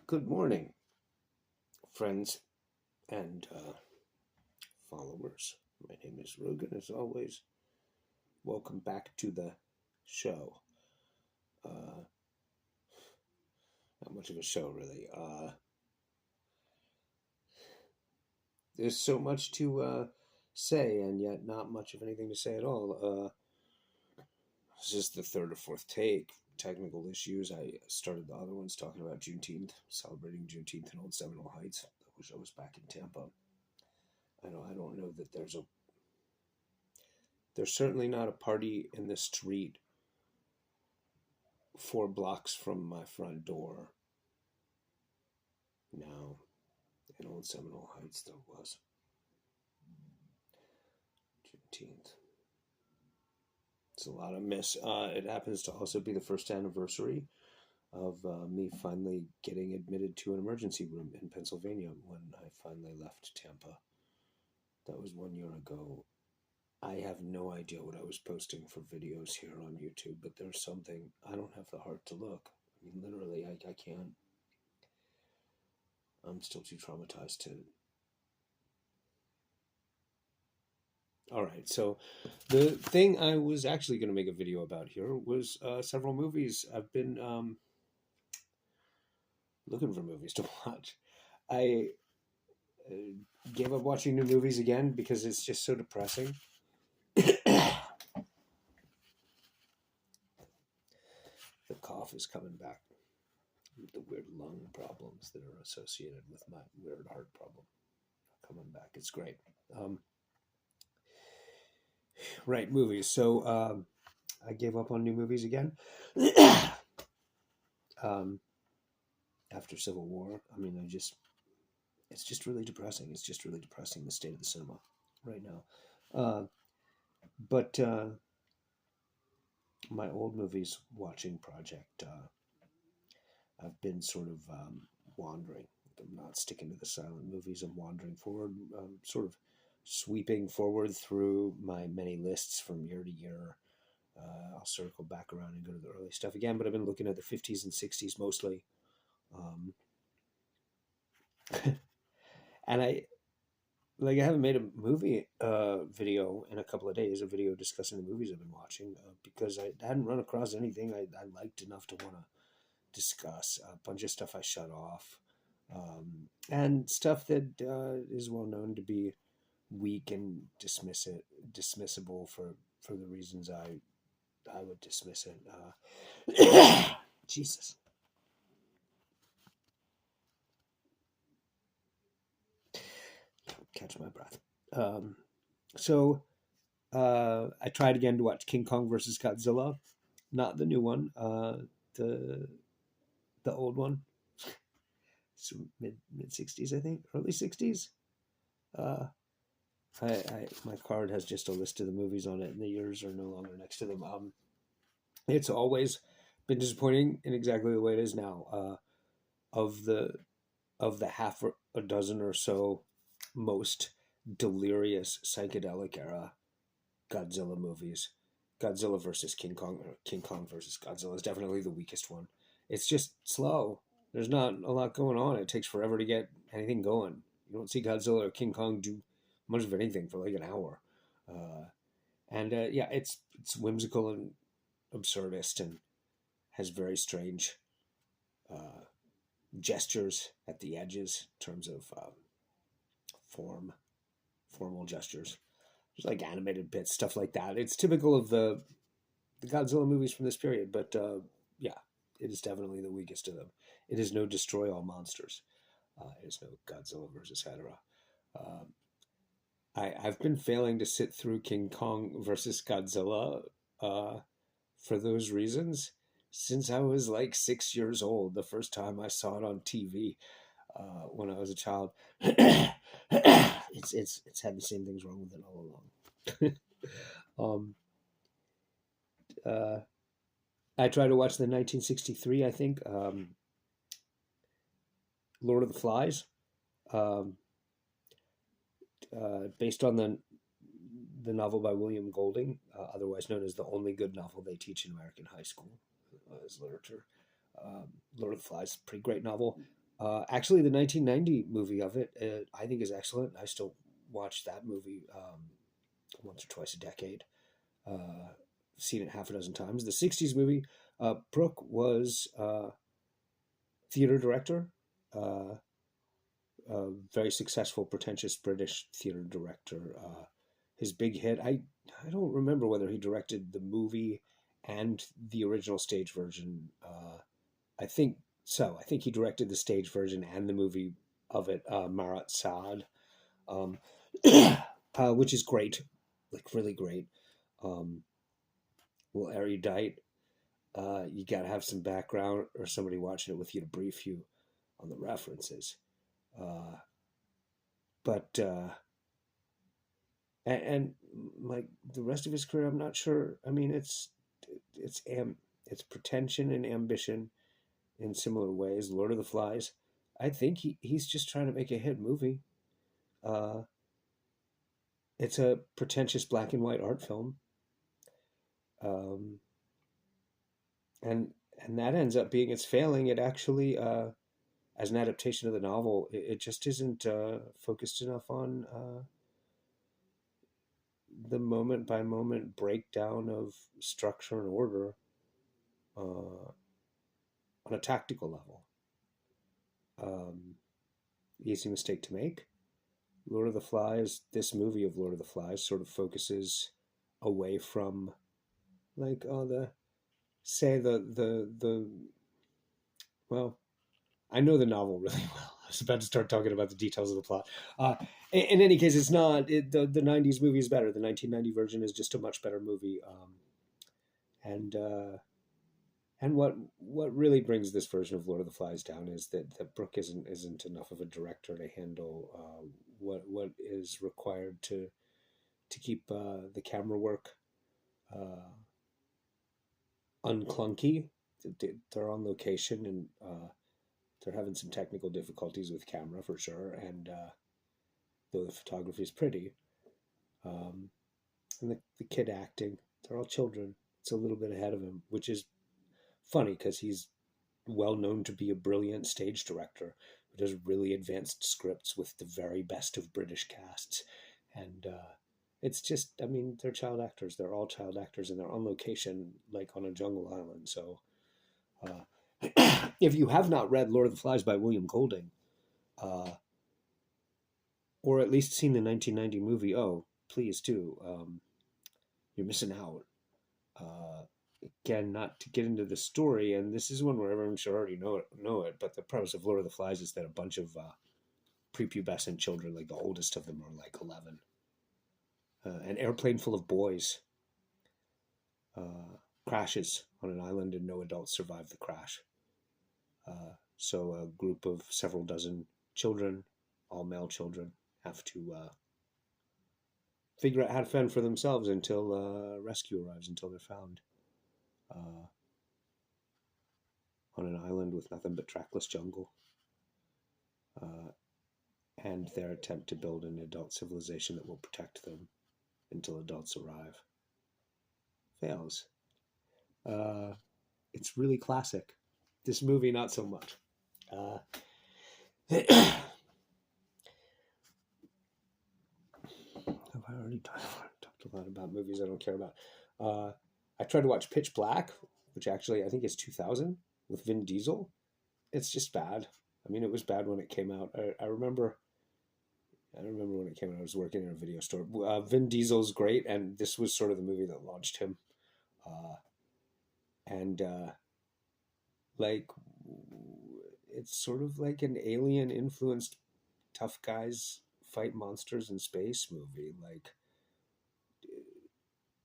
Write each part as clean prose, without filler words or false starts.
Good morning, friends and followers. My name is Rogan, as always. Welcome back to the show. Uh, not much of a show, really. There's so much to say, and yet not much of anything to say at all. This is the third or fourth take. Technical issues. I started the other ones talking about Juneteenth, celebrating Juneteenth in Old Seminole Heights. I wish I was back in Tampa. I don't know that there's certainly not a party in the street 4 blocks from my front door. Now, in Old Seminole Heights, there was Juneteenth. It's a lot of miss. It happens to also be the first anniversary of me finally getting admitted to an emergency room in Pennsylvania when I finally left Tampa. That was 1 year ago. I have no idea what I was posting for videos here on YouTube, but there's something, I don't have the heart to look. I mean, literally, I can't. I'm still too traumatized to. All right, so the thing I was actually going to make a video about here was several movies. I've been looking for movies to watch. I gave up watching new movies again because it's just so depressing. The cough is coming back. The weird lung problems that are associated with my weird heart problem coming back. It's great. Right, movies. So I gave up on new movies again. After Civil War, I mean, it's just really depressing. It's just really depressing, the state of the cinema right now. But my old movies watching project, I've been sort of wandering. I'm not sticking to the silent movies. I'm wandering forward, sort of sweeping forward through my many lists from year to year. I'll circle back around and go to the early stuff again, but I've been looking at the 50s and 60s mostly. And I haven't made a movie video in a couple of days, a video discussing the movies I've been watching, because I hadn't run across anything I liked enough to want to discuss. A bunch of stuff I shut off, and stuff that is well known to be weak and dismissible for the reasons I would dismiss it. Jesus. Catch my breath. So I tried again to watch King Kong versus Godzilla, not the new one, the old one. It's mid 60s, I think, early 60s. My card has just a list of the movies on it, and the years are no longer next to them. It's always been disappointing in exactly the way it is now. Of the half a dozen or so most delirious psychedelic era Godzilla movies, Godzilla versus King Kong, or King Kong versus Godzilla is definitely the weakest one. It's just slow. There's not a lot going on. It takes forever to get anything going. You don't see Godzilla or King Kong do much of anything for like an hour. Yeah, it's whimsical and absurdist and has very strange gestures at the edges in terms of formal gestures. There's like animated bits, stuff like that. It's typical of the Godzilla movies from this period, but yeah, it is definitely the weakest of them. It is no Destroy All Monsters. It is no Godzilla versus Hedorah. I've been failing to sit through King Kong versus Godzilla for those reasons since I was like 6 years old. The first time I saw it on TV when I was a child. It's had the same things wrong with it all along. I tried to watch the 1963, I think, Lord of the Flies, based on the novel by William Golding, otherwise known as the only good novel they teach in American high school as literature. Lord of the Flies, pretty great novel. Actually, the 1990 movie of it, I think, is excellent. I still watch that movie once or twice a decade. Seen it half a dozen times. The 60s movie, Brooke was theater director, uh, a very successful, pretentious British theater director. His big hit, I don't remember whether he directed the movie and the original stage version. I think so. I think he directed the stage version and the movie of it, Marat Saad, um, which is great, like really great. Um, well, erudite. You got to have some background or somebody watching it with you to brief you on the references. Uh, but and like the rest of his career, I'm not sure. I mean, it's pretension and ambition in similar ways. Lord of the Flies. I think he's just trying to make a hit movie. Uh, it's a pretentious black and white art film, um, and and that ends up being its failing. It actually, as an adaptation of the novel, it just isn't focused enough on the moment by moment breakdown of structure and order on a tactical level. Easy mistake to make. Lord of the Flies, this movie of Lord of the Flies sort of focuses away from like the say the well, I know the novel really well. I was about to start talking about the details of the plot. In any case, it's not the '90s movie is better. The 1990 version is just a much better movie. And what really brings this version of Lord of the Flies down is that Brooke isn't enough of a director to handle what is required to keep the camera work uh, unclunky. They're on location and they're having some technical difficulties with camera for sure. And though the photography is pretty, um, and the kid acting, they're all children. It's a little bit ahead of him, which is funny because he's well known to be a brilliant stage director who does really advanced scripts with the very best of British casts. And it's just, I mean, they're child actors. They're all child actors and they're on location, like on a jungle island. So if you have not read Lord of the Flies by William Golding, uh, or at least seen the 1990 movie, oh, please do. You're missing out. Uh, Again, not to get into the story, and this is one where everyone should already know it. But the premise of Lord of the Flies is that a bunch of prepubescent children, like the oldest of them, are like 11, an airplane full of boys crashes on an island, and no adults survive the crash. So a group of several dozen children, all male children, have to figure out how to fend for themselves until rescue arrives, until they're found uh, on an island with nothing but trackless jungle. Uh, and their attempt to build an adult civilization that will protect them until adults arrive fails. Uh, it's really classic. This movie, not so much. Have I already talked a lot about movies I don't care about? I tried to watch Pitch Black, which actually I think is 2000 with Vin Diesel. It's just bad. I mean, it was bad when it came out. I remember. I remember when it came out. I was working in a video store. Vin Diesel's great, and this was sort of the movie that launched him. Uh, and like, it's sort of like an alien influenced tough guys fight monsters in space movie. Like,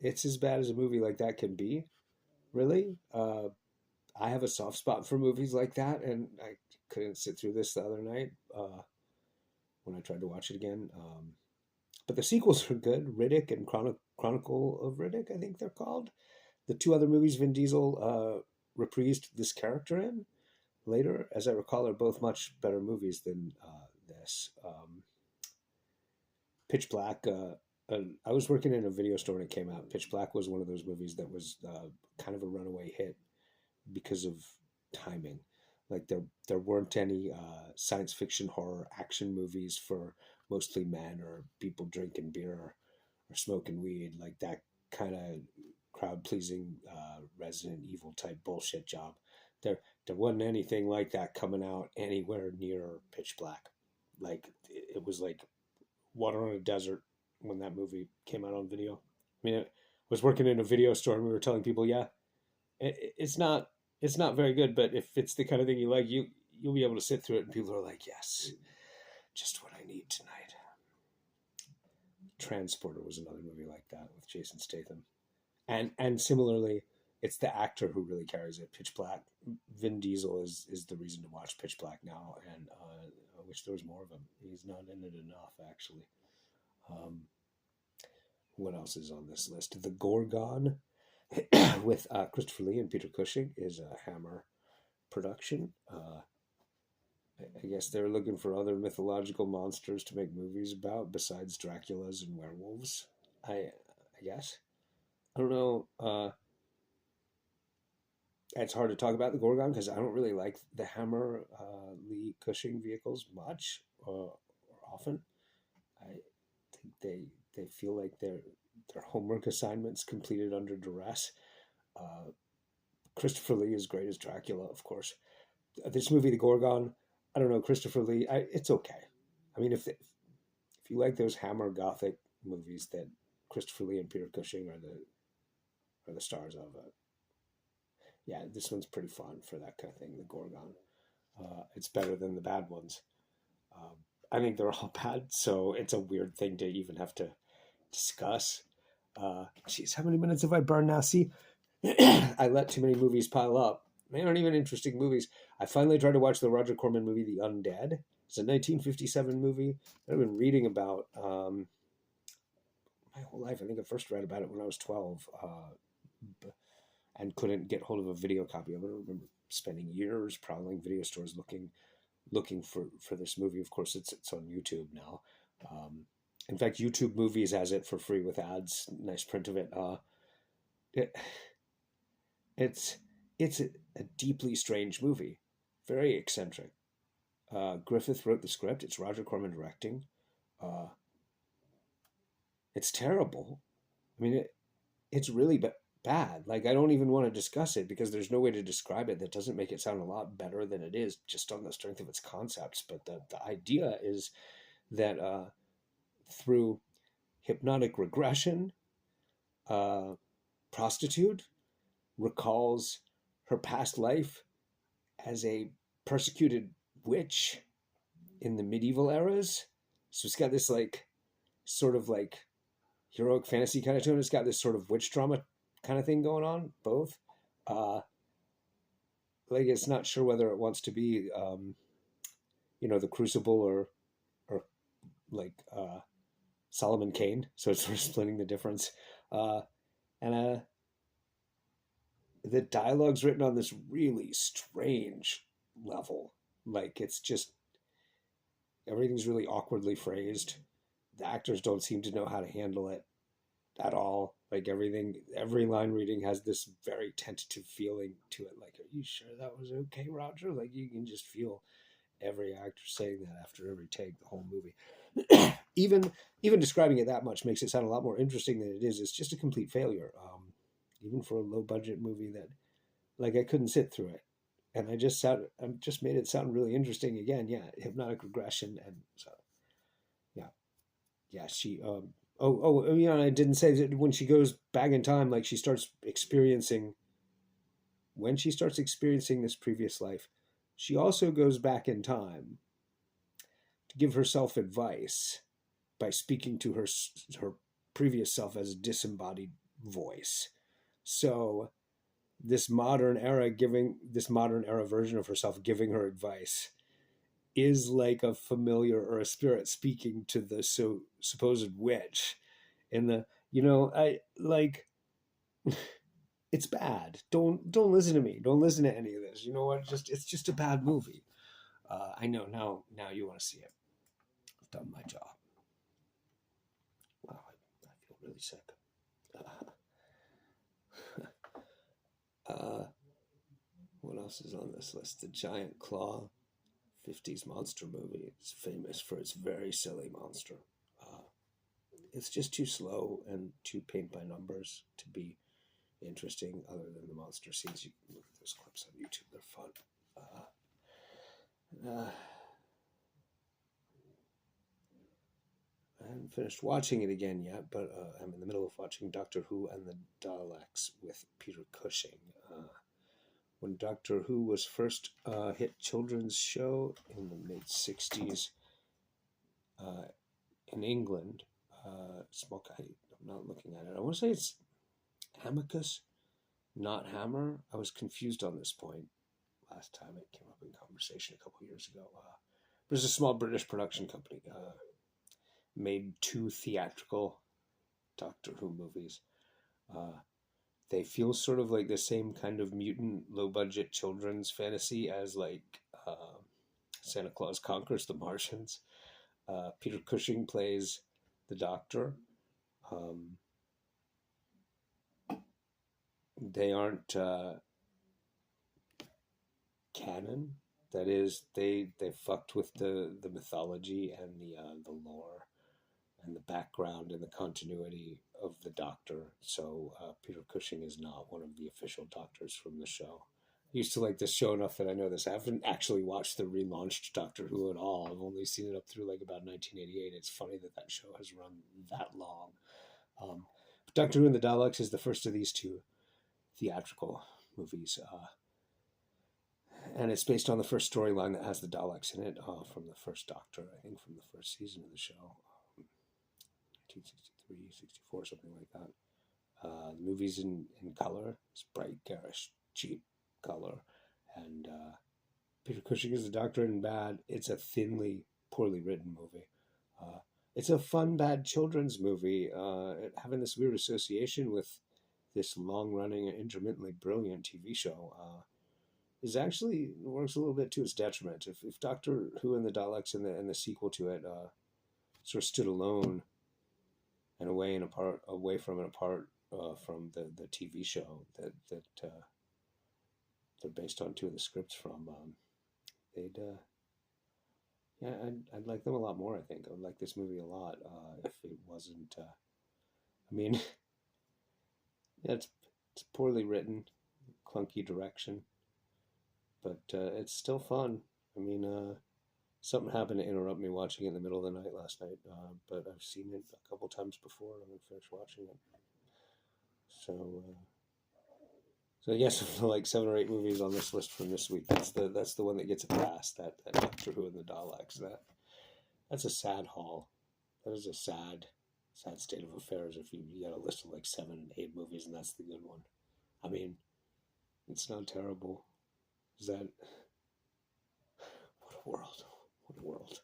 it's as bad as a movie like that can be. Really, I have a soft spot for movies like that, and I couldn't sit through this the other night when I tried to watch it again. But the sequels are good. Riddick and Chronicle of Riddick, I think they're called. The two other movies Vin Diesel reprised this character in later, as I recall, are both much better movies than this. Pitch Black. I was working in a video store when it came out. Pitch Black was one of those movies that was kind of a runaway hit because of timing. Like there weren't any science fiction horror action movies for mostly men or people drinking beer or smoking weed, like that kind of crowd pleasing Resident Evil type bullshit job. There wasn't anything like that coming out anywhere near Pitch Black. Like it was like water on a desert when that movie came out on video. I mean, I was working in a video store and we were telling people, yeah, it's not very good, but if it's the kind of thing you like, you'll be able to sit through it. And people are like, yes, just what I need tonight. Transporter was another movie like that with Jason Statham, and similarly, it's the actor who really carries it. Pitch Black. Vin Diesel is the reason to watch Pitch Black now, and I wish there was more of him. He's not in it enough, actually. Um, what else is on this list? The Gorgon with Christopher Lee and Peter Cushing is a Hammer production. I guess they're looking for other mythological monsters to make movies about besides Draculas and werewolves. I guess. I don't know. It's hard to talk about the Gorgon because I don't really like the Hammer Lee Cushing vehicles much or often. I think they feel like they're homework assignments completed under duress. Christopher Lee is great as Dracula, of course. This movie, The Gorgon, I don't know, Christopher Lee, it's okay. I mean, if you like those Hammer Gothic movies that Christopher Lee and Peter Cushing are the stars of, yeah, this one's pretty fun for that kind of thing. The Gorgon, it's better than the bad ones. I think they're all bad, so it's a weird thing to even have to discuss. Geez, how many minutes have I burned now? See, I let too many movies pile up. They aren't even interesting movies. I finally tried to watch the Roger Corman movie, The Undead. It's a 1957 movie that I've been reading about my whole life. I think I first read about it when I was 12 and couldn't get hold of a video copy of it. I remember spending years prowling video stores looking for this movie. Of course, it's on YouTube now. In fact, YouTube Movies has it for free with ads. Nice print of it. It's a deeply strange movie, very eccentric. Griffith wrote the script. It's Roger Corman directing. It's terrible. I mean, it's really bad. Like, I don't even want to discuss it because there's no way to describe it that doesn't make it sound a lot better than it is just on the strength of its concepts. But the idea is that through hypnotic regression, prostitute recalls her past life as a persecuted witch in the medieval eras. So it's got this like sort of like heroic fantasy kind of tone. It's got this sort of witch drama kind of thing going on, both. Like it's not sure whether it wants to be the Crucible or like Solomon Kane. So it's sort of splitting the difference. And the dialogue's written on this really strange level. Like it's just everything's really awkwardly phrased. The actors don't seem to know how to handle it at all. Like every line reading has this very tentative feeling to it. Like, are you sure that was okay, Roger? Like you can just feel every actor saying that after every take, the whole movie. even describing it that much makes it sound a lot more interesting than it is. It's just a complete failure. Even for a low budget movie that like I couldn't sit through it. And I just made it sound really interesting again. Yeah, hypnotic regression, and so yeah. She I didn't say that when she goes back in time, like she starts experiencing this previous life, she also goes back in time to give herself advice by speaking to her previous self as a disembodied voice. So this modern era version of herself giving her advice is like a familiar or a spirit speaking to the supposed witch. And I like it's bad. Don't listen to me. Don't listen to any of this. You know what? It's just a bad movie. I know now you want to see it. I've done my job. Wow, I feel really sick. What else is on this list? The Giant Claw, 50s monster movie. It's famous for its very silly monster. Uh, it's just too slow and too paint by numbers to be interesting, other than the monster scenes. You can look at those clips on YouTube, they're fun. I haven't finished watching it again yet, but I'm in the middle of watching Doctor Who and the Daleks with Peter Cushing. When Doctor Who was first hit children's show in the mid 60s in England, small guy, I'm not looking at it. I want to say it's Amicus, not Hammer. I was confused on this point last time it came up in conversation a couple years ago. But it's a small British production company. Made 2 theatrical Doctor Who movies. They feel sort of like the same kind of mutant, low-budget children's fantasy as like Santa Claus Conquers the Martians. Peter Cushing plays the Doctor. They aren't canon. That is, they fucked with the mythology and the lore and the background and the continuity of the Doctor. So Peter Cushing is not one of the official Doctors from the show. I used to like this show enough that I know this. I haven't actually watched the relaunched Doctor Who at all. I've only seen it up through like about 1988. It's funny that that show has run that long. But Doctor Who and the Daleks is the first of these 2 theatrical movies. And it's based on the first storyline that has the Daleks in it from the first Doctor, I think from the first season of the show. 1963, 64, something like that. The movie's in color. It's bright, garish, cheap color. And Peter Cushing is the Doctor in bad. It's a thinly, poorly written movie. It's a fun, bad children's movie, having this weird association with this long-running and intermittently brilliant TV show. Is actually works a little bit to its detriment. If Doctor Who and the Daleks and the sequel to it sort of stood alone and away from and apart from the TV show that they're based on 2 of the scripts from, they'd I'd like them a lot more. I think I would like this movie a lot if it wasn't. I mean, yeah, it's poorly written, clunky direction, but it's still fun. I mean, something happened to interrupt me watching it in the middle of the night last night, but I've seen it a couple times before, and I'm gonna finish watching it. So I guess like 7 or 8 movies on this list from this week. That's the one that gets a pass. That Doctor Who and the Daleks. That's a sad haul. That is a sad state of affairs. If you got a list of like 7, 8 movies, and that's the good one. I mean, it's not terrible. Is that what a world? What a world.